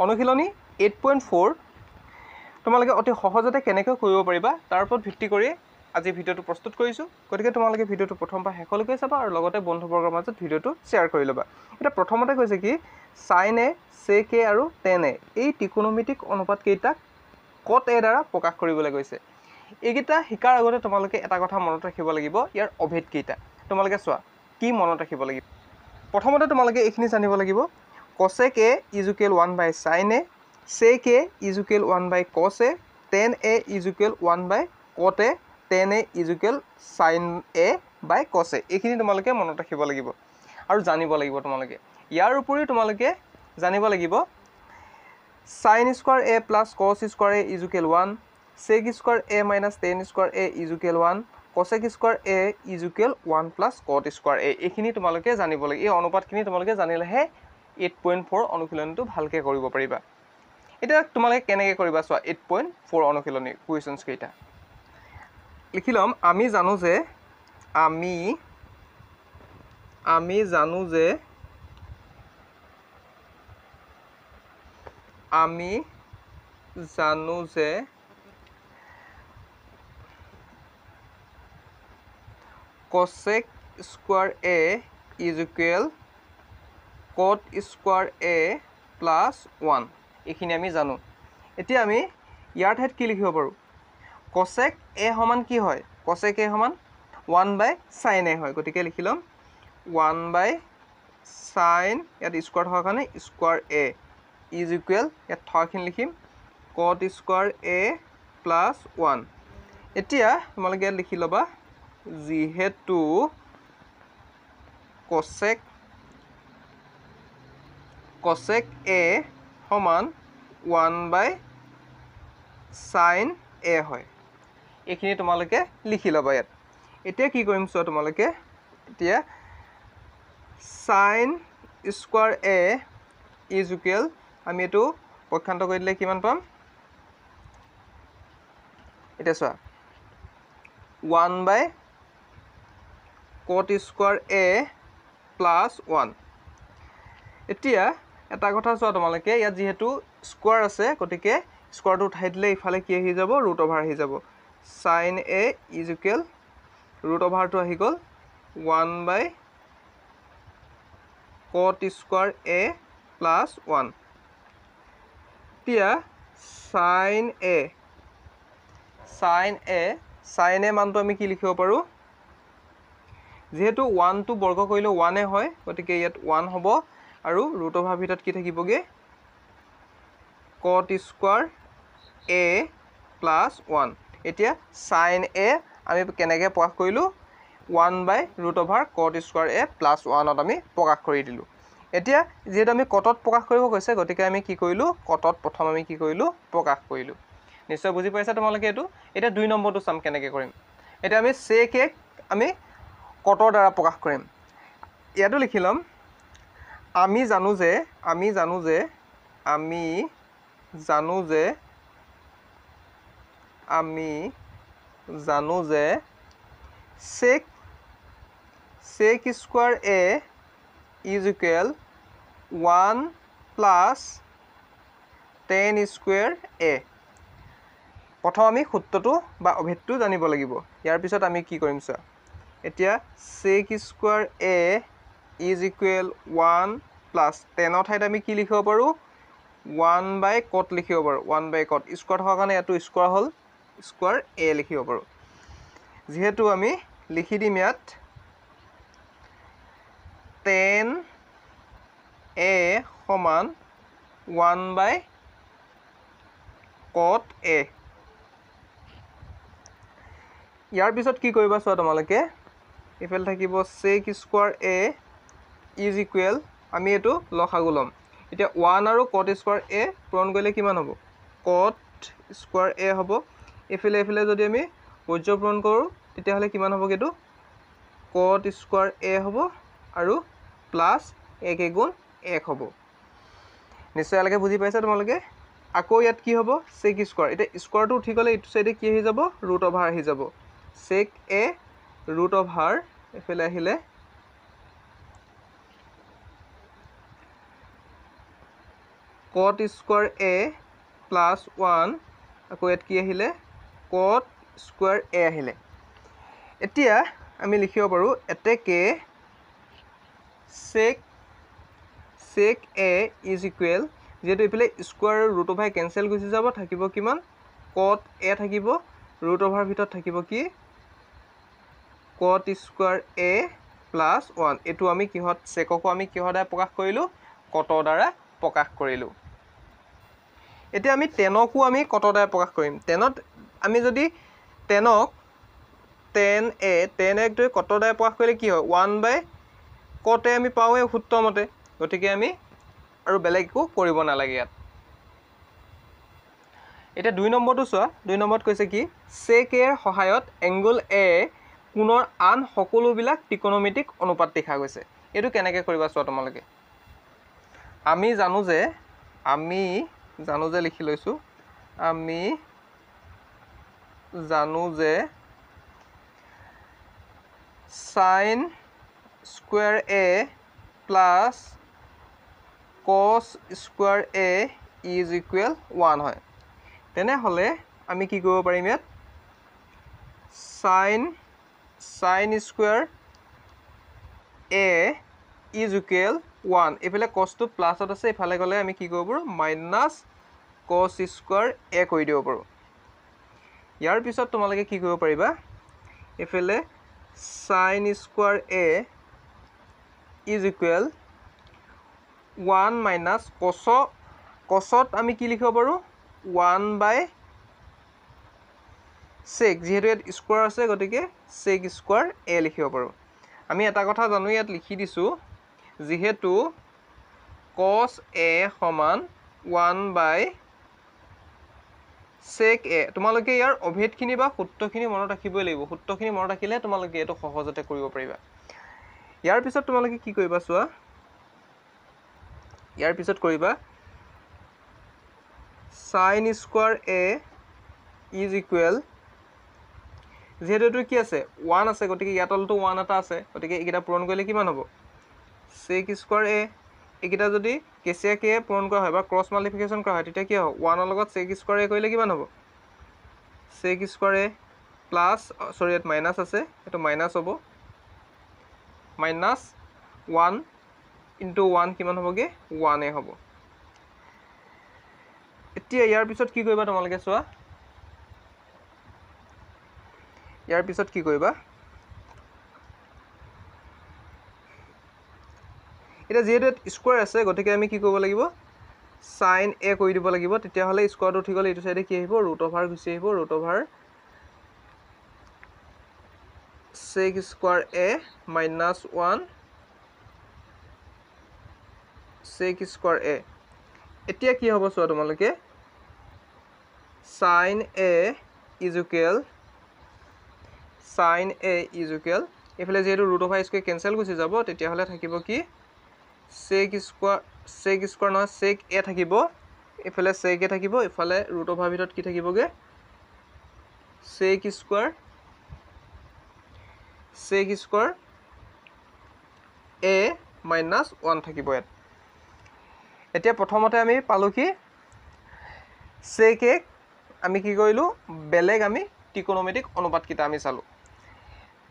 অনুশীলনী 8.4 তোমালোকে অতি সহজতে কেনেকৈ কৰিব পাৰিবা তাৰ ওপৰত ভিত্তি কৰি আজি ভিডিঅ'টো প্ৰস্তুত কৰিছোঁ। গতিকে তোমালোকে ভিডিঅ'টো প্ৰথমবাৰ শেষলৈকে চাবা আৰু লগতে বন্ধুবৰ্গৰ মাজত ভিডিঅ'টো শ্বেয়াৰ কৰি ল'বা। এতিয়া প্ৰথমতে কৈছে কি sin a, sec a আৰু tan a এই ত্ৰিকোণমিতিক অনুপাতকেইটাক cot a দ্বাৰা প্ৰকাশ কৰিবলৈ কৈছে। এইকেইটা শিকাৰ আগতে তোমালোকে এটা কথা মনত ৰাখিব লাগিব, ইয়াৰ অভেদকেইটা। তোমালোকে চোৱা কি মনত ৰাখিব লাগিব। প্ৰথমতে তোমালোকে এইখিনি জানিব লাগিব cosec a is equal 1 by sin a, sec a is equal 1 by cos a, tan a is equal 1 by cot a, tan a is equal sin a by cos a। এইখিনি তোমালোকে মনত ৰাখিব লাগিব আৰু জানিব লাগিব তোমালোকে। ইয়াৰ উপৰিও তোমালোকে জানিব লাগিব sin square a plus cos square a is equal 1, sec square a minus tan square a is equal 1, cosec square a is equal 1 plus cot square a। এইখিনি তোমালোকে জানিব লাগিব। এই অনুপাতখিনি তোমালোকে জানিলেহে 8.4 অনুশীলনীটো ভালকৈ কৰিব পাৰিবা। এতিয়া তোমালোকে কেনেকৈ কৰিবা চোৱা 8.4 অনুশীলনী কুৱেশ্যনছ কেইটা লিখি ল'ম। আমি জানো যে cosec square a is equal cot square a plus 1 এইখিনি আমি জানো। এতিয়া আমি ইয়াৰ ঠাইত কি লিখিব পাৰোঁ cosec a সমান কি হয় cosec a সমান 1 by sin a হয়। গতিকে লিখি ল'ম 1 by sin ইয়াত স্কোৱাৰ থকাৰ কাৰণে স্কোৱাৰ a is equal ইয়াত থকাখিনি লিখিম cot square a plus 1। এতিয়া তোমালোকে ইয়াত লিখি ল'বা যিহেতু cosec a সমান 1 by sin a হয়। এইখিনি তোমালোকে লিখি ল'বা ইয়াত। এতিয়া কি কৰিম চোৱা তোমালোকে এতিয়া sin square a is equal আমি এইটো পক্ষান্ত কৰি দিলে কিমান পাম এতিয়া চোৱা 1 by cot square a plus 1। এতিয়া এটা কথা চোৱা তোমালোকে ইয়াত যিহেতু স্কোৱাৰ আছে গতিকে স্কোৱাৰটো উঠাই দিলে ইফালে কি আহি যাব ৰুট অভাৰ আহি যাব। sin a is equal root অভাৰটো আহি গ'ল 1 by cot square a plus 1। এতিয়া sin a মানটো আমি কি লিখিব পাৰোঁ যিহেতু 1টো বৰ্গ কৰিলে 1 হয় গতিকে ইয়াত 1 হ'ব আৰু ৰুট অভাৰ ভিতৰত কি থাকিবগৈ cot square a plus 1। এতিয়া sin a আমি কেনেকৈ প্ৰকাশ কৰিলোঁ 1 by root over cot square a plus 1ত আমি প্ৰকাশ কৰি দিলোঁ। এতিয়া যিহেতু আমি কটত প্ৰকাশ কৰিব কৈছে গতিকে আমি কি কৰিলোঁ কটত প্ৰথম আমি কি কৰিলোঁ প্ৰকাশ কৰিলোঁ। নিশ্চয় বুজি পাইছা তোমালোকে এইটো। এতিয়া 2 নম্বৰটো চাম কেনেকৈ কৰিম। এতিয়া আমি sec a আমি কটৰ দ্বাৰা প্ৰকাশ কৰিম। ইয়াতো লিখি ল'ম আমি জানো যে sec square a is equal 1 plus tan square a। প্ৰথম আমি সূত্ৰটো বা অভেদটো জানিব লাগিব। ইয়াৰ পিছত আমি কি কৰিম চোৱা এতিয়া sec square a is equal 1 plus tanৰ ঠাইত আমি কি লিখিব পাৰোঁ 1 by cot লিখিব পাৰোঁ 1 by cot স্কোৱাৰ থকাৰ কাৰণে ইয়াতো স্কোৱাৰ হ'ল স্কোৱাৰ a লিখিব পাৰোঁ। যিহেতু আমি লিখি দিম ইয়াত tan a সমান 1 by cot a। ইয়াৰ পিছত কি কৰিবা চোৱা তোমালোকে এইফালে থাকিব sec square a is equal আমি এইটো লসাগু ল'ম। এতিয়া 1 আৰু cot square a পূৰণ কৰিলে কিমান হ'ব cot square a হ'ব। এইফালে যদি আমি বৰ্জ্য পূৰণ কৰোঁ তেতিয়াহ'লে কিমান হ'বগৈ এইটো cot square a হ'ব আৰু প্লাছ 1 গুণ 1 হ'ব। নিশ্চয় ইয়ালৈকে বুজি পাইছা তোমালোকে। আকৌ ইয়াত কি হ'ব sec square এতিয়া স্কোৱাৰটো উঠি গ'লে এইটো চাইডে কি আহি যাব ৰুট অভাৰ আহি যাব sec a ৰুট অভাৰ এইফালে আহিলে cot স্কোৱাৰ a প্লাছ 1 আকৌ ইয়াত কি আহিলে cot স্কোৱাৰ a আহিলে এতিয়া আমি লিখিব পাৰোঁ এতেকে sec a ইজ ইকুৱেল যেহেতু এইফালে স্কোৱাৰ ৰুট অভাৰ কেঞ্চেল গুচি যাব থাকিব কিমান cot a থাকিব ৰুট অভাৰ ভিতৰত থাকিব কি cot স্কোৱাৰ a প্লাছ 1 এইটো আমি কিহত চেককো আমি কিহৰ দ্বাৰা প্ৰকাশ কৰিলোঁ কটৰ দ্বাৰা প্ৰকাশ কৰিলোঁ এতিয়া আমি 10কো আমি কটৰ দ্বাৰা প্ৰকাশ কৰিম 10ত আমি যদি 10ক 10a 10ক লৈ কটৰ দ্বাৰা প্ৰকাশ কৰিলে কি হয় 1/cot a আমি পাওঁৱে সূত্ৰ মতে গতিকে আমি আৰু বেলেগ একো কৰিব নালাগে ইয়াত এতিয়া 2 নম্বৰটো চোৱা 2 নম্বৰত কৈছে কি sec a ৰ সহায়ত এংগল a কোণৰ আন সকলোবিলাক ত্ৰিকোণমিতিক অনুপাত দেখা গৈছে এইটো কেনেকৈ কৰিবা চোৱা তোমালোকে আমি জানো যে লিখি লৈছোঁ আমি জানো যে sin square a plus cos square a is equal 1 হয় তেনেহ'লে আমি কি কৰিব পাৰিম ইয়াত sin square a is equal 1 এইফালে cosটো প্লাছত আছে এইফালে গ'লে আমি কি কৰিব পাৰোঁ মাইনাছ cos স্কোৱাৰ a কৰি দিব পাৰোঁ ইয়াৰ পিছত তোমালোকে কি কৰিব পাৰিবা এইফালে sin square a is equal 1 minus cosত আমি কি লিখিব পাৰোঁ 1/sec যেহেতু ইয়াত স্কোৱাৰ আছে গতিকে sec স্কোৱাৰ a লিখিব পাৰোঁ আমি এটা কথা জানো ইয়াত লিখি দিছোঁ যেহেতু cos a সমান 1/sec a তোমালোকে ইয়াৰ অভেদখিনি বা সূত্ৰখিনি মনত ৰাখিবই লাগিব সূত্ৰখিনি মনত ৰাখিলে তোমালোকে এইটো সহজতে কৰিব পাৰিবা ইয়াৰ পিছত তোমালোকে কি কৰিবা চোৱা ইয়াৰ পিছত কৰিবা sin square a is equal যেহেতু এইটো কি আছে 1 আছে গতিকে ইয়াত তলতো 1 এটা আছে গতিকে এইকেইটা পূৰণ কৰিলে কিমান হ'ব sec স্কোৱাৰ a এইকেইটা যদি কেচিয়া কে পূৰণ কৰা হয় বা ক্ৰছ মাল্টিপ্লিকেশ্যন কৰা হয় তেতিয়া কি হ'ব 1 ৰ লগত sec স্কোৱাৰ a কৰিলে কিমান হ'ব sec স্কোৱাৰ a প্লাছ সৰি ইয়াত মাইনাছ আছে এইটো মাইনাছ হ'ব মাইনাছ 1 ইনটু 1 কিমান হ'বগে 1 হ'ব এতিয়া ইয়াৰ পিছত কি কৰিবা তোমালোকে চোৱা ইয়াৰ পিছত কি কৰিবা এটা যেহেতু স্কোৱাৰ আছে গতিকে আমি কি কৰিব লাগিব sin a কৰি দিব লাগিব তেতিয়াহ'লে স্কোৱাৰটো উঠি গ'লে এইটো সাইডে কি আহিব ৰুট অভাৰ গুচি আহিব root over sec square a minus 1 sec square a এতিয়া কি হ'ব চোৱা তোমালোকে sin a ইজ ইকুৱেল এইফালে যেহেতু ৰুট অভাৰ স্কোৱাৰ কেঞ্চেল গুচি যাব তেতিয়াহ'লে থাকিব কি sec স্কোৱাৰ নহয় sec a থাকিব এইফালে sec a থাকিব ইফালে ৰুট অভাৰ ভিতৰত কি থাকিবগে sec স্কোৱাৰ a মাইনাছ 1 থাকিব ইয়াত এতিয়া প্ৰথমতে আমি পালোঁ কি sec a আমি কি কৰিলোঁ বেলেগ আমি ত্ৰিকোণমিতিক অনুপাতকেইটা আমি চালোঁ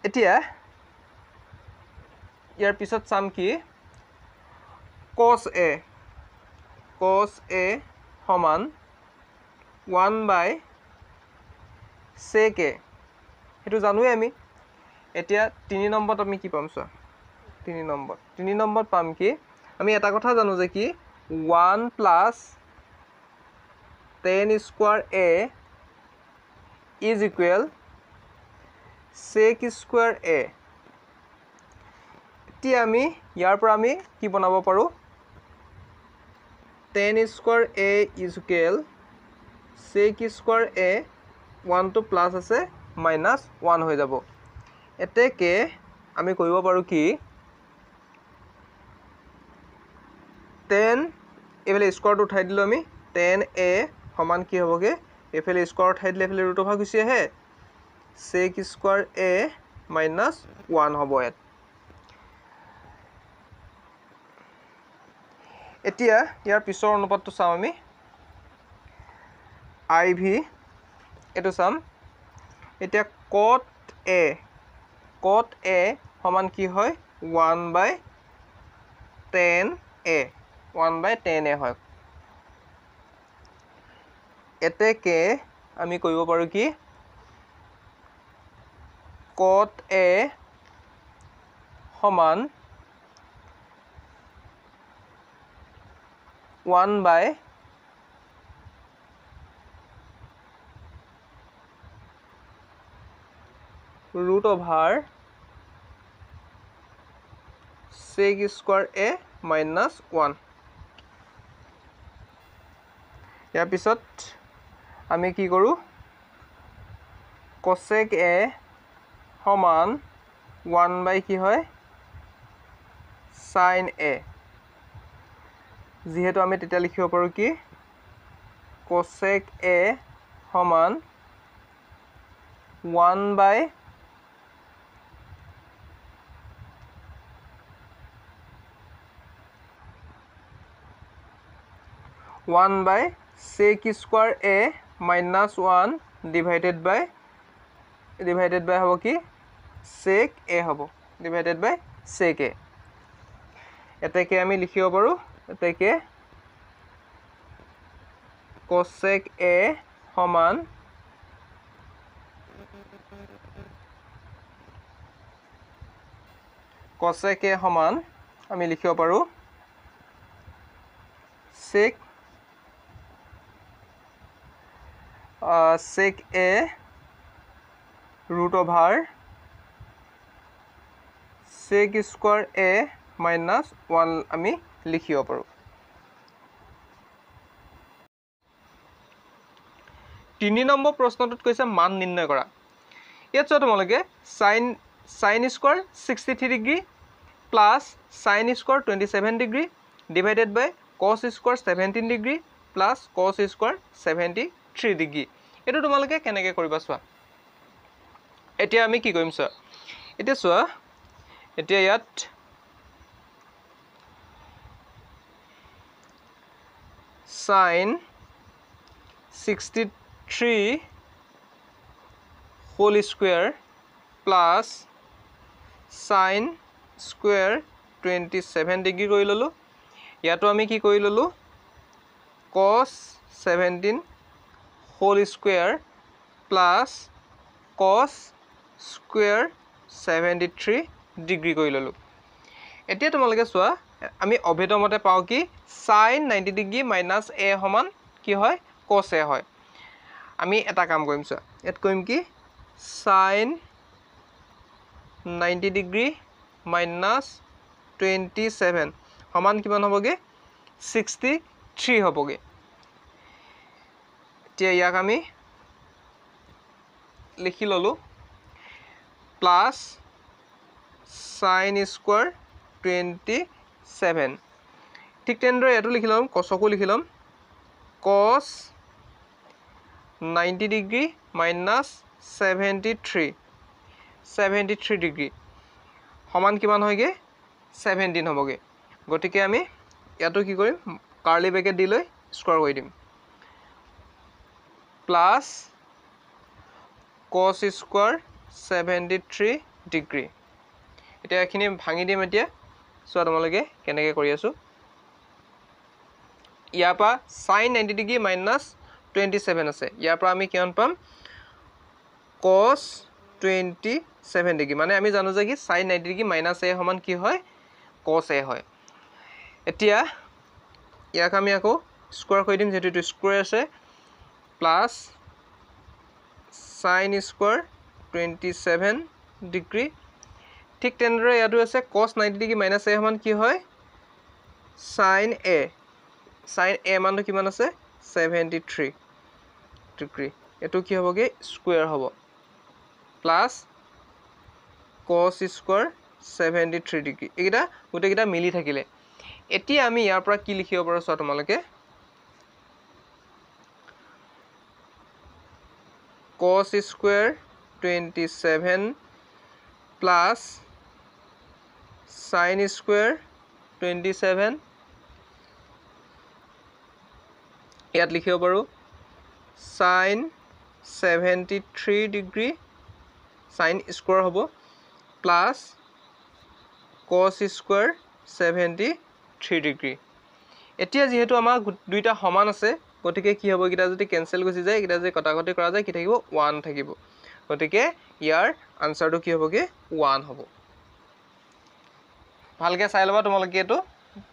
এতিয়া ইয়াৰ পিছত চাম কি cos a সমান 1/sec a সেইটো জানোৱে আমি এতিয়া 3 নম্বৰত আমি কি পাম চোৱা 3 নম্বৰত পাম কি আমি এটা কথা জানো যে কি 1 plus tan square a is equal sec square a এতিয়া আমি ইয়াৰ পৰা আমি কি বনাব পাৰোঁ tan square a is equal sec square a 1 টো প্লাছ আছে মাইনাছ 1 হৈ যাব এতেকে আমি কৰিব পাৰোঁ কি tan এইফালে স্কোৱাৰটো উঠাই দিলোঁ আমি tan a সমান কি হ'বগে এইফালে স্কোৱাৰ উঠাই দিলে এইফালে ৰুট অভাৰ গুচি আহে sec স্কোৱাৰ a মাইনাছ 1 হ'ব ইয়াত এতিয়া ইয়াৰ পিছৰ অনুপাতটো চাম আমি IV এইটো চাম এতিয়া cot A সমান কি হয় 1/10A 1/10A হয় এতেকে আমি কৰিব পাৰো কি cot A সমান 1/√sec² A minus 1 ইয়াৰ পিছত আমি কি কৰো cosec A সমান 1/ কি হয় sin A যেহেতু আমি তেতিয়া লিখিব পাৰো কি cosec A সমান 1/1/sec² A minus 1 divided by হ'ব কি sec A হ'ব divided by sec A এটাকে আমি লিখিব পাৰো এটাকে cosec A সমান আমি লিখিব পাৰো sec A √sec² A minus 1 আমি লিখিব পাৰো 3 নম্বৰ প্ৰশ্নটোত কৈছে মান নিৰ্ণয় কৰা ইয়াত চোৱা তোমালোকে sin² 63 degree plus sin² 27 degree divided by cos² 17 degree plus cos² 73 degree এটো তোমালোকে কেনেকৈ কৰিবা চোৱা এতিয়া আমি কি কৰিম চোৱা এতিয়া চোৱা এতিয়া ইয়াত sin 63 whole square plus sin² 27 degree কৰি ললো ইয়াতো আমি কি কৰি ললো cos 17 whole square plus cos² 73 degree কৰি ললো এতিয়া তোমালোকে চোৱা আমি অভেদমতে পাও কি sin 90 ডিগ্ৰী minus A সমান কি হয় cos A হয় আমি এটা কাম কৰিম চোৱা এত কৰিম কি sin 90 ডিগ্ৰী minus 27 সমান কিমান হ'বগে 63 হ'বগে এতিয়া ইয়াক আমি লিখি ললো প্লাস sin² 27 ঠিক তেনেদৰে এটো লিখি লম cosকো লিখি লম cos 90 ডিগ্ৰী minus 73 ডিগ্ৰী সমান কিমান হয়গে 17 হ'বগে গতিকে আমি ইয়াতো কি কৰিম কাৰ্লি ব্ৰেকেট দি লৈ স্কয়াৰ কৰি দিম প্লাস cos² 73 ডিগ্ৰী এতিয়া এখিনি ভাঙি দিম এতিয়া চোৱা তোমালোকে কেনেকৈ কৰি আছো ইয়াৰ পৰা sin 90 ডিগ্ৰী minus 27 আছে ইয়াৰ পৰা আমি কিমান পাম cos 27 ডিগ্ৰী মানে আমি জানো যে কি sin 90 ডিগ্ৰী minus A সমান কি হয় cos A হয় এতিয়া ইয়াক আমি আকৌ স্কয়াৰ কৰি দিম যেটো এটো স্কয়াৰ আছে প্লাস sin² 27 ডিগ্ৰী ঠিক তেনেদৰে ইয়াটো আছে cos 90 ডিগ্ৰী minus A সমান কি হয় sin A মানটো কিমান আছে 73 ডিগ্ৰী এটো কি হ'বগে স্কয়াৰ হ'ব প্লাস cos² 73 ডিগ্ৰী এইটা গুটেকিটা মিলি থাকিলে এতিয়া আমি ইয়াৰ পৰা কি লিখিব পাৰো চোৱা তোমালোকে cos² 27 plus sin² 27 ইয়াত লিখিব পাৰোঁ sin 73 ডিগ্ৰী sin স্কোৱাৰ হ'ব প্লাছ cos স্কোৱাৰ 73 ডিগ্ৰী এতিয়া যেহেতু আমাৰ দুইটা সমান আছে গতিকে কি হ'ব এইকেইটা যদি কেনসেল গুচি যায় এইকেইটা যদি কটাকটি কৰা যায় কি থাকিব 1 থাকিব গতিকে ইয়াৰ আনসাৰটো কি হ'বগে 1 হ'ব ভালকে চাই লবা তোমালোকে এটো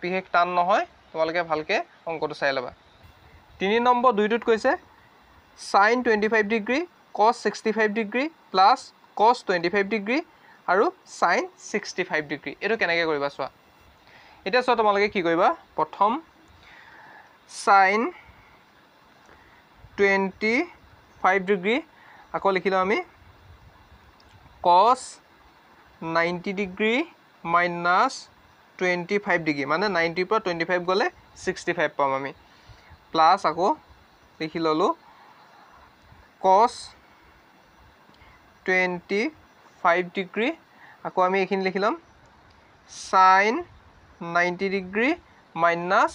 বিশেষ টান নহয় তোমালোকে ভালকে অংকটো চাই লবা 3 নম্বৰ দুইটোত কৈছে sin 25 degree cos 65 degree plus cos 25 degree আৰু sin 65 ডিগ্ৰী এটো কেনেকৈ কৰিবা চোৱা এটা চোৱা তোমালোকে কি কৰিবা প্ৰথম sin 25 ডিগ্ৰী আকৌ লিখিলো আমি cos 90 ডিগ্ৰী minus 25 ডিগ্ৰী মানে 90 পৰা 25 গলে 65 পাম আমি প্লাস আকৌ লিখি ললো cos 25 ডিগ্ৰী আকৌ আমি এখিনি লিখিলাম sin 90 ডিগ্ৰী minus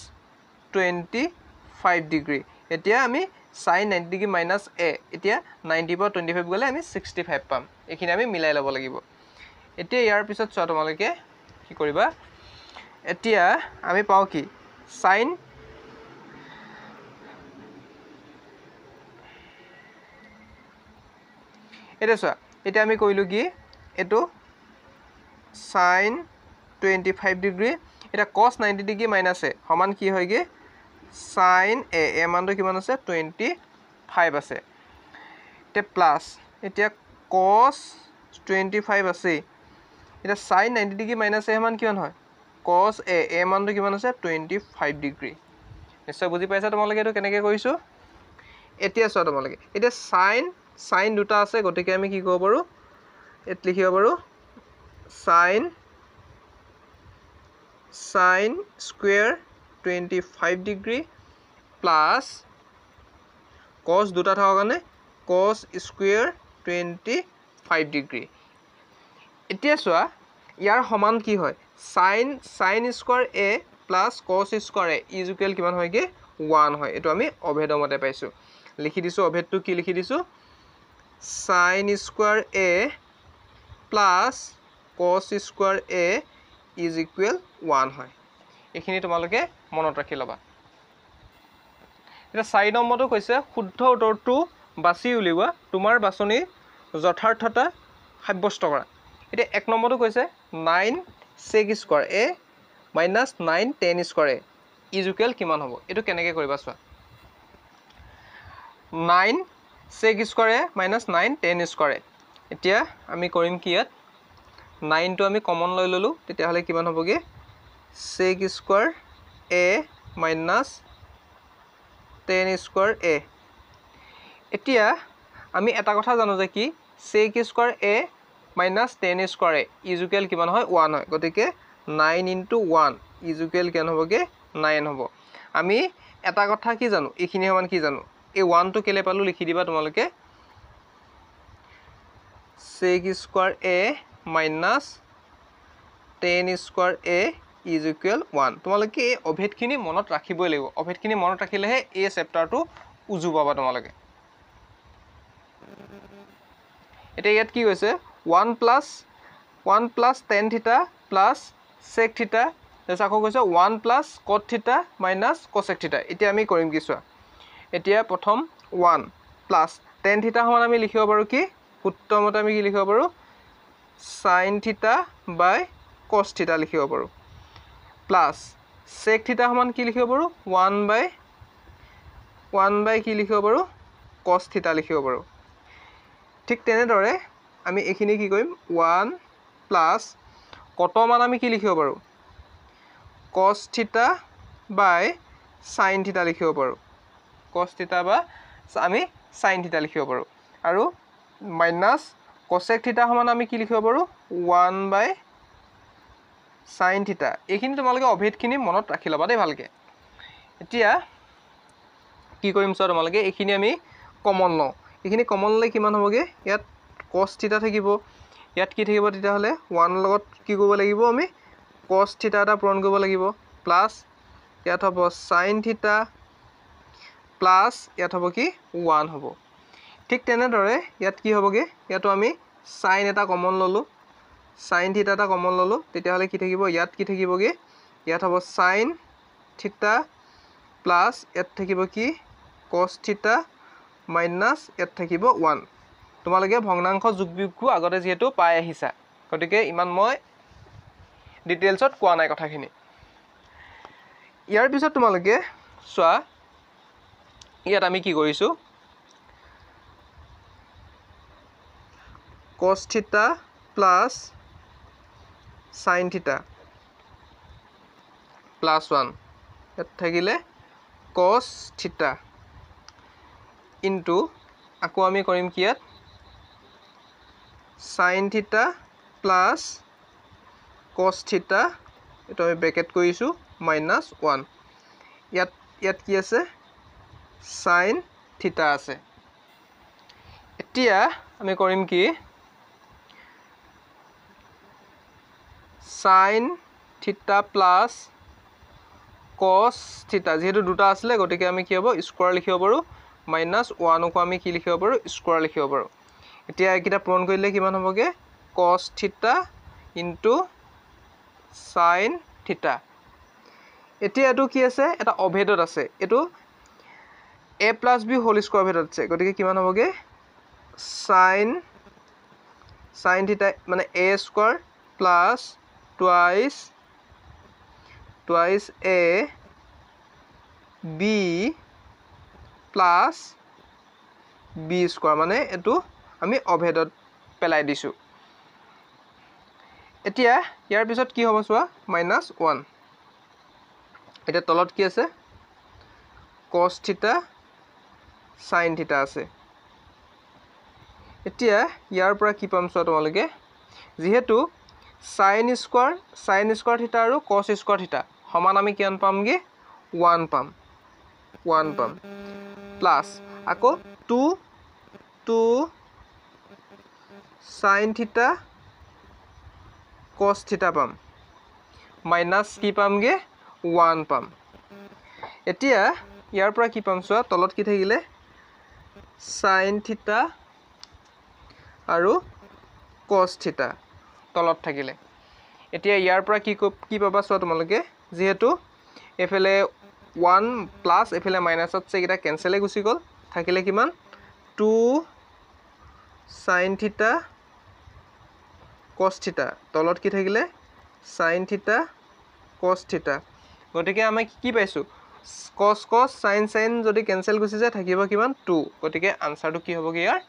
25 ডিগ্ৰী এতিয়া আমি sin 90 ডিগ্ৰী minus a এতিয়া 90 পৰা 25 গলে আমি 65 পাম এখিনি আমি মিলাই লব লাগিব এতিয়া ইয়াৰ পিছত চোৱা তোমালোকে কি কৰিবা এতিয়া আমি পাও কি sin এটা চোৱা এতিয়া আমি কইলো কি এটো sin 25 ডিগ্ৰী এটা cos 90 ডিগ্ৰী মাইনাস a সমান কি হয়গে sin a মানটো কিমান আছে 25 আছে তে প্লাস এতিয়া cos 25 আছে এটা sin 90 ডিগ্ৰী মাইনাস a মান কিমান হয় cos a মানটো কিমান আছে 25 ডিগ্ৰী নিশ্চয় বুজি পাইছা তোমালোকে এটো কেনেকৈ কৰিছো এতিয়া চোৱা তোমালোকে এটা sin দুটা আছে গতিকে আমি কি কৰিব পাৰো এত লিখিব পাৰো sin square 25 degree plus cos দুটা থকা কাৰণে cos স্কয়াৰ 25 ডিগ্ৰী এতিয়া চোৱা ইয়াৰ সমান কি হয় sin square a plus cos square a is equal কিমান হয়গে 1 হয় এটো আমি অভেদৰ মতে পাইছো লিখি দিছো অভেদটো কি লিখি দিছো sin square a plus cos square a is equal 1 হয় এখিনি তোমালোকে মনত ৰাখি লবা এটা 4 নম্বৰটো কৈছে শুদ্ধ উত্তৰটো বাছি উলিওৱা তোমাৰ বাছনি যথাৰ্থতা সাব্যস্ত কৰা এটা 1 নম্বৰটো কৈছে 9 sec square a minus 9 tan square a is equal কিমান হ'ব এটো কেনেকৈ কৰিবা চোৱা 9 sec square a minus 9 tan square a এতিয়া আমি কৰিম কি ইয়াত 9 টো আমি কমন লৈ ললো তেতিয়া হলে কিমান হ'বগে sec square a minus tan square a এতিয়া আমি এটা কথা জানো যে কি sec square a minus tan square a is equal কিমান হয় 1 হয় গতিকে 9 into 1 ইজ ইকুৱেল কিমান হ'বগে 9 হ'ব আমি এটা কথা কি জানো এখিনি সমান কি জানো এই 1 টো কেলে পালো লিখি দিবা তোমালোকে sec square a minus tan square a is equal 1 তোমালোকে এই অভেদখিনি মনত ৰাখিবই লাগিব অভেদখিনি মনত ৰাখিলেহে এই চেপ্টাৰটো উজু পাবা তোমালোকে এটা ইয়াত কি হৈছে 1 plus tan theta plus sec theta তাৰপিছত আকৌ কৈছে 1 plus cot theta minus cosec theta এতিয়া আমি কৰিম কি চোৱা এতিয়া প্ৰথম 1 plus tan theta সমান আমি লিখিব পাৰো কি সূত্ৰমতে আমি কি লিখিব পাৰো sin theta by cos theta লিখিব পাৰো প্লাস sec theta সমান কি লিখিব পাৰো 1 by কি লিখিব পাৰো cos theta লিখিব পাৰো ঠিক তেনেদৰে আমি এখিনি কি কৰিম 1 plus কত মান আমি কি লিখিব পাৰো cos theta by sin theta লিখিব পাৰো cos theta বা আমি sin theta লিখিব পাৰো আৰু minus cosec theta সমান আমি কি লিখিব পাৰো 1 by sin theta এইখিনি তোমালোকে অভেদখিনি মনত ৰাখি লবা দেই ভালকে এতিয়া কি কৰিম স্যাৰ তোমালোকে এইখিনি আমি কমন লও এইখিনি কমন লৈ কিমান হ'বগে ইয়াত cos theta থাকিব ইয়াত কি থাকিব তেতিয়া হলে 1 লগত কি কৰিব লাগিব আমি cos theta এটা পূৰণ কৰিব লাগিব প্লাস ইয়াত হ'ব sin theta প্লাছ ইয়াত হ'ব কি 1 হ'ব ঠিক তেনেদৰে ইয়াত কি হ'বগে ইয়াতো আমি সাইন এটা কমন ললোঁ সাইন থিটা এটা কমন ললোঁ তেতিয়াহ'লে কি থাকিব ইয়াত কি থাকিবগে ইয়াত হ'ব সাইন থিটা প্লাছ ইয়াত থাকিব কি cos থিটা মাইনাছ ইয়াত থাকিব 1 তোমালোকে ভগ্নাংশ যোগ বিয়োগটো আগতে যেহেতু পাই আহিছা গতিকে ইমান মই ডিটেইলছত কোৱা নাই কথাখিনি ইয়াৰ পিছত তোমালোকে চোৱা ইয়াত আমি কি কৰিছো cos থিটা প্লাছ sin থিটা প্লাছ 1 ইয়াত থাকিলে cos থিটা ইনটু আকৌ আমি কৰিম কি ইয়াত sin থিটা প্লাছ cos থিটা এটা আমি ব্ৰেকেট কৰিছো মাইনাছ 1 ইয়াত কি আছে sin থিটা আছে এতিয়া আমি কৰিম কি sin থিটা প্লাছ cos থিটা যেহেতু দুটা আছিলে গতিকে আমি কি হ'ব স্কয়াৰ লিখিব পাৰো মাইনাছ 1 কো আমি কি লিখিব পাৰো স্কয়াৰ লিখিব পাৰো এতিয়া এইকিটা পূৰণ কৰিলে কিমান হ'বগে cos থিটা ইনটু sin থিটা এতিয়া এটো কি আছে এটা অভেদত আছে এটো a + b হোল স্কয়াৰ অভেদত আছে গতিকে কিমান হ'বগে sin থিটা মানে a square plus twice a b plus b square মানে এটো আমি অভেদত পেলাই দিছো এতিয়া ইয়াৰ পিছত কি হ'ব চোৱা -1 এটা তলত কি আছে cos থিটা sin থিটা আছে এতিয়া ইয়াৰ পৰা কি পাম চোৱা তোমালোকে যেহেতু sin স্কয়াৰ থিটা আৰু cos স্কয়াৰ থিটা সমান আমি কিমান পামগে 1 পাম প্লাছ আকৌ 2 sin থিটা cos থিটা পাম মাইনাছ কি পামগে 1 পাম এতিয়া ইয়াৰ পৰা কি পাম চোৱা তলত কি থাকিলে sin থিটা আৰু cos থিটা তলত থাকিলে এতিয়া ইয়াৰ পৰা কি পাবা চোৱা তোমালোকে যেহেতু এফালে 1 প্লাছ এফালে মাইনাছত আছে এটা কেনসেলে গুছি গল থাকিলে কিমান 2 sin থিটা cos থিটা তলত কি থাকিলে sin থিটা cos থিটা গতিকে আমি কি পাইছো cos sin যদি কেনসেল গুছি যায় থাকিব কিমান 2 গতিকে আনসাৰটো কি হ'বগে ইয়াৰ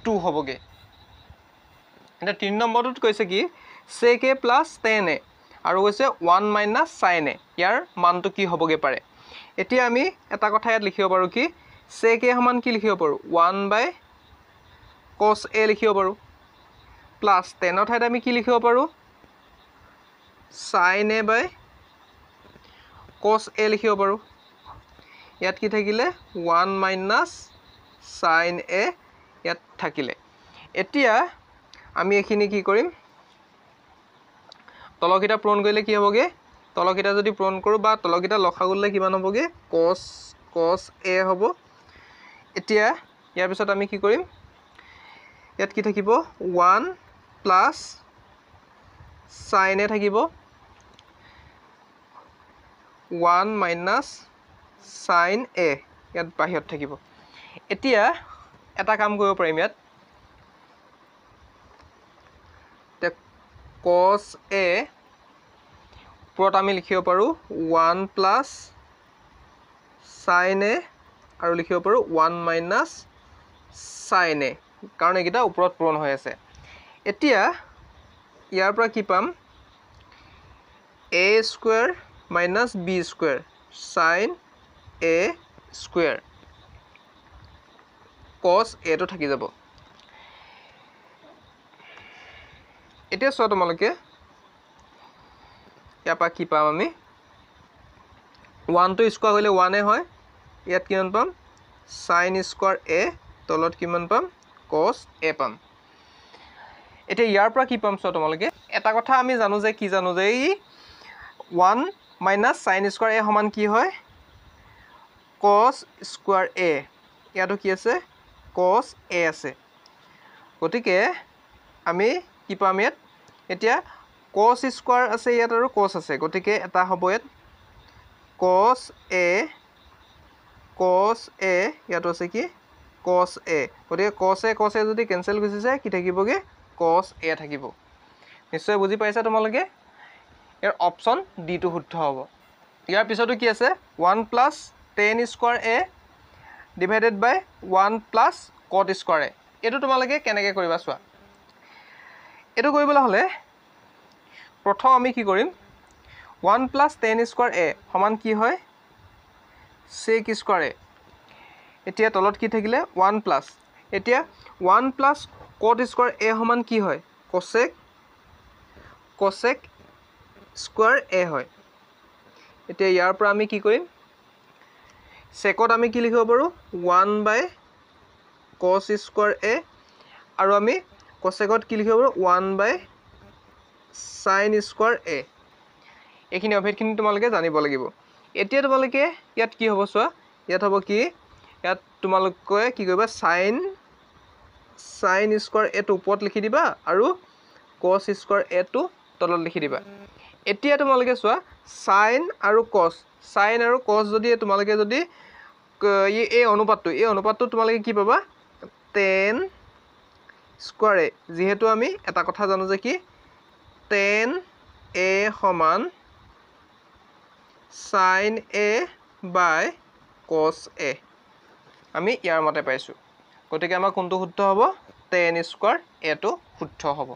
2 হ'বগে এটা 3 নম্বৰটোত কৈছে কি sec a + tan a আৰু কৈছে 1 - sin a ইয়াৰ মানটো কি হ'বগে পাৰে এতিয়া আমি এটা কথা ইয়াত লিখিব পাৰো কি sec a সমান কি লিখিব পাৰো 1/cos a লিখিব পাৰো প্লাস tan ৰ ঠাইত আমি কি লিখিব পাৰো sin a/cos a লিখিব পাৰো ইয়াত কি থাকিলে 1 - sin a ইয়াত থাকিলে এতিয়া আমি এখিনি কি কৰিম তলকিটা পূৰণ কৰিলে কি হ'বগে তলকিটা যদি পূৰণ কৰো বা তলকিটা লখাগুলে কিমান হ'বগে cos a হ'ব এতিয়া ইয়াৰ পিছত আমি কি কৰিম ইয়াত কি থাকিব 1 + sin a থাকিব 1 - sin a ইয়াত বাহিৰত থাকিব এতিয়া এটা কাম কৰিব পাৰিম ইয়াত cos a ওপৰত আমি লিখিব পাৰো 1 + sin a আৰু লিখিব পাৰো 1 - sin a কাৰণ এইটা ওপৰত পূৰণ হৈ আছে এতিয়া ইয়াৰ পৰা কি পাম a² - b² sin a² cos a টো থাকি যাব এতিয়া চোৱা তোমালোকে ইয়াৰ পৰা কি পাম আমি 1 টো স্কয়াৰ কৰিলে 1 এ হয় ইয়াত কিমান পাম sin² a তলত কিমান পাম cos a পাম এতিয়া ইয়াৰ পৰা কি পাম চোৱা তোমালোকে এটা কথা আমি জানো যে কি জানো যে 1 - sin² a সমান কি হয় cos স্কোৱাৰ a ইয়াতো কি আছে cos a আছে গতিকে আমি কি পাম ইয়াত এতিয়া cos স্কোৱাৰ আছে ইয়াত আৰু cos আছে গতিকে এটা হ'ব ইয়াত cos a ইয়াতো আছে কি cos a গতিকে cos a যদি কেনসেল গুচি যায় কি থাকিবগে cos a থাকিব নিশ্চয় বুজি পাইছা তোমালোকে ইয়াৰ অপচন ডি টো শুদ্ধ হ'ব ইয়াৰ পিছতো কি আছে 1 plus tan square a divided by 1 plus cot square a এইটো তোমালোকে কেনেকৈ কৰিবা চোৱা এইটো কৰিবলৈ হ'লে প্ৰথম আমি কি কৰিম 1 প্লাছ tan স্কোৱাৰ a সমান কি হয় sec স্কোৱাৰ a এতিয়া তলত কি থাকিলে 1 প্লাছ এতিয়া 1 প্লাছ cot স্কোৱাৰ a সমান কি হয় cosec স্কোৱাৰ a হয় এতিয়া ইয়াৰ পৰা আমি কি কৰিম secত আমি কি লিখিব পাৰো 1 বাই cos স্কোৱাৰ a আৰু আমি cosecত কি লিখিব পাৰো 1 বাই sin স্কোৱাৰ a এইখিনি অভেদখিনি তোমালোকে জানিব লাগিব এতিয়া তোমালোকে ইয়াত কি হ'ব চোৱা ইয়াত হ'ব কি ইয়াত তোমালোকে কি কৰিবা sin স্কোৱাৰ a টো ওপৰত লিখি দিবা আৰু cos স্কোৱাৰ a টো তলত লিখি দিবা এতিয়া তোমালোকে চোৱা sin আৰু cos যদি তোমালোকে যদি এই অনুপাতটো তোমালোকে কি পাবা tan স্কোৱাৰ a যেহেতু আমি এটা কথা জানো যে কি tan a সমান sin a by cos a আমি ইয়াৰ মতে পাইছোঁ গতিকে আমাৰ কোনটো শুদ্ধ হ'ব tan স্কোৱাৰ a টো শুদ্ধ হ'ব